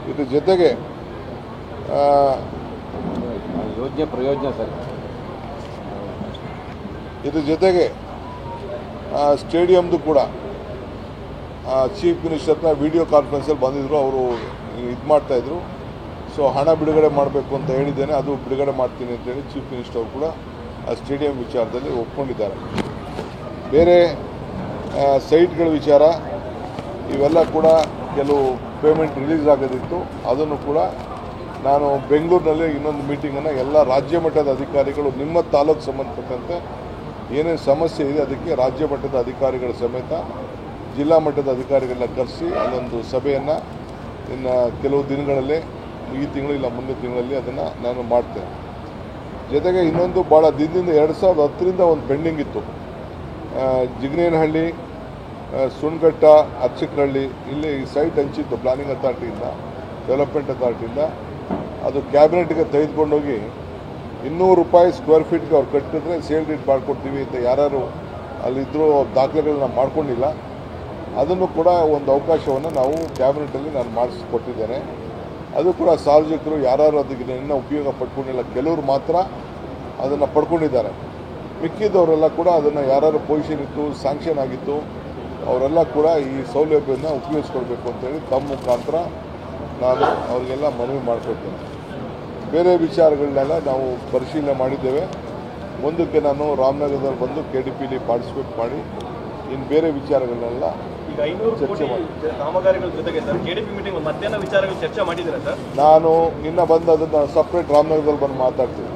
ಇದ್ರ ಜೊತೆಗೆ ಯೋಜನೆ ಪ್ರಯೋಜನ ಸರ್. ಇದ್ರ ಜೊತೆಗೆ ಸ್ಟೇಡಿಯಮ್ದು ಕೂಡ ಚೀಫ್ ಮಿನಿಸ್ಟರ್ನ ವಿಡಿಯೋ ಕಾನ್ಫರೆನ್ಸಲ್ಲಿ ಬಂದಿದ್ದರು. ಅವರು ಇದು ಮಾಡ್ತಾಯಿದ್ರು. ಸೊ ಹಣ ಬಿಡುಗಡೆ ಮಾಡಬೇಕು ಅಂತ ಹೇಳಿದ್ದೇನೆ, ಅದು ಬಿಡುಗಡೆ ಮಾಡ್ತೀನಿ ಅಂತೇಳಿ ಚೀಫ್ ಮಿನಿಸ್ಟರ್ ಕೂಡ ಆ ಸ್ಟೇಡಿಯಂ ವಿಚಾರದಲ್ಲಿ ಒಪ್ಕೊಂಡಿದ್ದಾರೆ. ಬೇರೆ ಸೈಟ್ಗಳ ವಿಚಾರ ಇವೆಲ್ಲ ಕೂಡ ಕೆಲವು ಪೇಮೆಂಟ್ ರಿಲೀಸ್ ಆಗೋದಿತ್ತು. ಅದನ್ನು ಕೂಡ ನಾನು ಬೆಂಗಳೂರಿನಲ್ಲಿ ಇನ್ನೊಂದು ಮೀಟಿಂಗನ್ನು ಎಲ್ಲ ರಾಜ್ಯ ಮಟ್ಟದ ಅಧಿಕಾರಿಗಳು, ನಿಮ್ಮ ತಾಲೂಕು ಸಂಬಂಧಪಟ್ಟಂತೆ ಏನೇನು ಸಮಸ್ಯೆ ಇದೆ ಅದಕ್ಕೆ ರಾಜ್ಯ ಮಟ್ಟದ ಅಧಿಕಾರಿಗಳ ಸಮೇತ ಜಿಲ್ಲಾ ಮಟ್ಟದ ಅಧಿಕಾರಿಗಳನ್ನ ಕರೆಸಿ ಅಲ್ಲೊಂದು ಸಭೆಯನ್ನು ಇನ್ನು ಕೆಲವು ದಿನಗಳಲ್ಲೇ, ಈ ತಿಂಗಳು ಇಲ್ಲ ಮುಂದಿನ ತಿಂಗಳಲ್ಲಿ ಅದನ್ನು ನಾನು ಮಾಡ್ತೇನೆ. ಜೊತೆಗೆ ಇನ್ನೊಂದು ಭಾಳ ದಿನದಿಂದ 2010ರಿಂದ ಒಂದು ಪೆಂಡಿಂಗ್ ಇತ್ತು. ಜಿಗನೇನಹಳ್ಳಿ, ಸುಣ್ಘಟ್ಟ, ಅರ್ಚಕರಹಳ್ಳಿ ಇಲ್ಲಿ ಈ ಸೈಟ್ ಹಂಚಿತ್ತು ಪ್ಲಾನಿಂಗ್ ಅಥಾರಿಟಿಯಿಂದ, ಡೆವಲಪ್ಮೆಂಟ್ ಅಥಾರಿಟಿಯಿಂದ. ಅದು ಕ್ಯಾಬಿನೆಟ್ಗೆ ತೆಗೆದುಕೊಂಡೋಗಿ ₹200 ಸ್ಕ್ವೇರ್ ಫೀಟ್ಗೆ ಅವ್ರು ಕಟ್ಟಿದ್ರೆ ಸೇಲ್ ಡೀಡ್ ಮಾಡಿಕೊಡ್ತೀವಿ ಅಂತ ಯಾರು ಅಲ್ಲಿದ್ದರೂ ದಾಖಲೆಗಳನ್ನ ಮಾಡ್ಕೊಂಡಿಲ್ಲ. ಅದನ್ನು ಕೂಡ ಒಂದು ಅವಕಾಶವನ್ನು ನಾವು ಕ್ಯಾಬಿನೆಟಲ್ಲಿ ನಾನು ಮಾಡಿಸ್ಕೊಟ್ಟಿದ್ದೇನೆ. ಅದು ಕೂಡ ಸಾರ್ವಜನಿಕರು ಯಾರು ಅದಕ್ಕೆ ಇನ್ನೂ ಉಪಯೋಗ ಪಡ್ಕೊಂಡಿಲ್ಲ, ಕೆಲವರು ಮಾತ್ರ ಅದನ್ನು ಪಡ್ಕೊಂಡಿದ್ದಾರೆ. ಮಿಕ್ಕಿದವರೆಲ್ಲ ಕೂಡ ಅದನ್ನು ಯಾರು ಪೊಸಿಷನ್ ಇತ್ತು, ಸ್ಯಾಂಕ್ಷನ್ ಆಗಿತ್ತು, ಅವರೆಲ್ಲ ಕೂಡ ಈ ಸೌಲಭ್ಯವನ್ನು ಉಪಯೋಗಿಸ್ಕೊಳ್ಬೇಕು ಅಂತೇಳಿ ತಮ್ಮ ಮುಖಾಂತರ ನಾನು ಅವರಿಗೆಲ್ಲ ಮನವಿ ಮಾಡಿಕೊಡ್ತೇನೆ. ಬೇರೆ ವಿಚಾರಗಳನ್ನೆಲ್ಲ ನಾವು ಪರಿಶೀಲನೆ ಮಾಡಿದ್ದೇವೆ. ಮುಂದಕ್ಕೆ ನಾನು ರಾಮನಗರದಲ್ಲಿ ಬಂದು KDPಲಿ ಪಾರ್ಟಿಸಿಪೇಟ್ ಮಾಡಿ ಇನ್ನು ಬೇರೆ ವಿಚಾರಗಳನ್ನೆಲ್ಲ ಚರ್ಚೆ ಮಾಡಿ ಕಾಮಗಾರಿಗಳ ಜೊತೆಗೆ ಸರ್ KDP ಮೀಟಿಂಗ್ ಮಧ್ಯಾಹ್ನ ವಿಚಾರಗಳು ಚರ್ಚೆ ಮಾಡಿದ್ದೀರಾ ಸರ್? ನಾನು ಇನ್ನು ಬಂದು ಅದನ್ನು ಸಪ್ರೇಟ್ ರಾಮನಗರದಲ್ಲಿ ಬಂದು ಮಾತಾಡ್ತೀನಿ.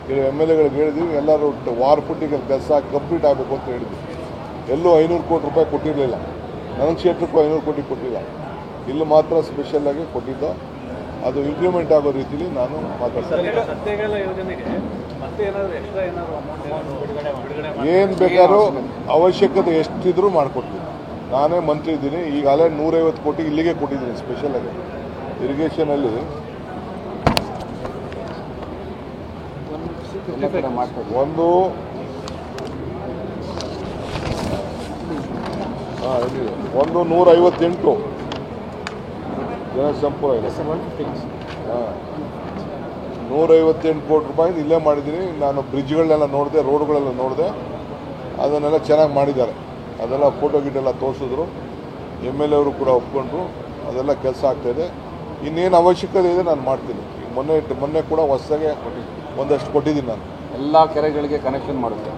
ಕೆಲವು MLAಗಳಿಗೆ ಹೇಳಿದ್ವಿ, ಎಲ್ಲರೂ ವಾರ ಪುಟ್ಟಿಗೆ ಕೆಲಸ ಕಂಪ್ಲೀಟ್ ಆಗಬೇಕು ಅಂತ ಹೇಳಿದ್ವಿ. ಎಲ್ಲೂ 500 ಕೋಟಿ ರೂಪಾಯಿ ಕೊಟ್ಟಿರಲಿಲ್ಲ. ನನಗೆ ಕ್ಷೇತ್ರಕ್ಕೂ 500 ಕೋಟಿ ಕೊಟ್ಟಿಲ್ಲ. ಇಲ್ಲಿ ಮಾತ್ರ ಸ್ಪೆಷಲ್ಲಾಗಿ ಕೊಟ್ಟಿದ್ದು. ಅದು ಇಂಪ್ಲಿಮೆಂಟ್ ಆಗೋ ರೀತಿಯಲ್ಲಿ ನಾನು ಮಾತಾಡ್ತೀನಿ. ಏನು ಬೇಕಾದ್ರೂ ಅವಶ್ಯಕತೆ ಎಷ್ಟಿದ್ರೂ ಮಾಡಿಕೊಡ್ತೀನಿ. ನಾನೇ ಮಂತ್ರಿ ಇದ್ದೀನಿ. ಈಗಾಗಲೇ 150 ಕೋಟಿ ಇಲ್ಲಿಗೆ ಕೊಟ್ಟಿದ್ದೀನಿ ಸ್ಪೆಷಲಾಗಿ. ಇರಿಗೇಷನಲ್ಲಿ ಒಂದು 158 ಜನಸಂಪೂರ್ಣ ಇದೆ. 158 ಕೋಟಿ ರೂಪಾಯಿ ಇಲ್ಲೇ ಮಾಡಿದ್ದೀನಿ. ನಾನು ಬ್ರಿಡ್ಜ್ಗಳನ್ನೆಲ್ಲ ನೋಡಿದೆ, ರೋಡ್ಗಳೆಲ್ಲ ನೋಡಿದೆ, ಅದನ್ನೆಲ್ಲ ಚೆನ್ನಾಗಿ ಮಾಡಿದ್ದಾರೆ. ಅದೆಲ್ಲ ಫೋಟೋ ಗಿಟೆಲ್ಲ ತೋರಿಸಿದ್ರು. MLA ಅವರು ಕೂಡ ಒಪ್ಕೊಂಡ್ರು. ಅದೆಲ್ಲ ಕೆಲಸ ಆಗ್ತಾಯಿದೆ. ಇನ್ನೇನು ಅವಶ್ಯಕತೆ ಇದೆ ನಾನು ಮಾಡ್ತೀನಿ. ಮೊನ್ನೆ ಕೂಡ ಹೊಸದಾಗೆ ಒಂದಷ್ಟು ಕೊಟ್ಟಿದ್ದೀನಿ ನಾನು. ಎಲ್ಲ ಕೆರೆಗಳಿಗೆ ಕನೆಕ್ಷನ್ ಮಾಡುತ್ತೆ.